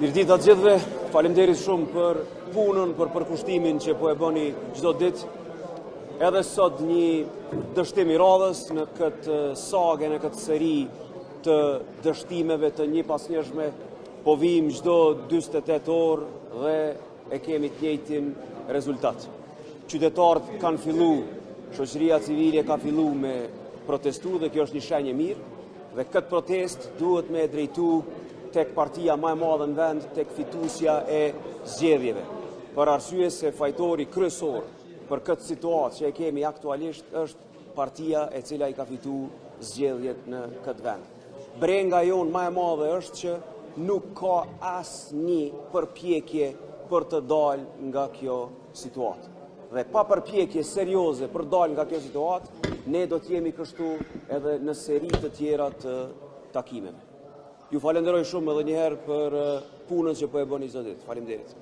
Mirëditë të gjithëve, faleminderit shumë për punën, për përkushtimin që po e bëni çdo ditë. Edhe sot një dështim i radhës në këtë sagë, në këtë seri të dështimeve të një pas njëshme, po vim çdo 48 orë dhe e kemi të njëjtin rezultat. Qytetarët kanë fillu, shoqëria civile ka fillu me protestu dhe kjo është një shenjë e mirë, dhe këtë protest duhet me drejtu tek partia më e madhe në vend, tek fituesja e zgjedhjeve. Për arsye se fajtori kryesor për këtë situatë që e kemi aktualisht është partia e cila i ka fitu zgjedhjet në këtë vend. Brenga jonë më e madhe është që nuk ka asnjë përpjekje për të dalë nga kjo situatë. Dhe pa përpjekje serioze për dalë nga kjo situatë, ne do të jemi kështu edhe në seri të tjera të takimeve. Ju falenderoj shumë edhe një herë për punën që po e bëni çdo ditë. Faleminderit.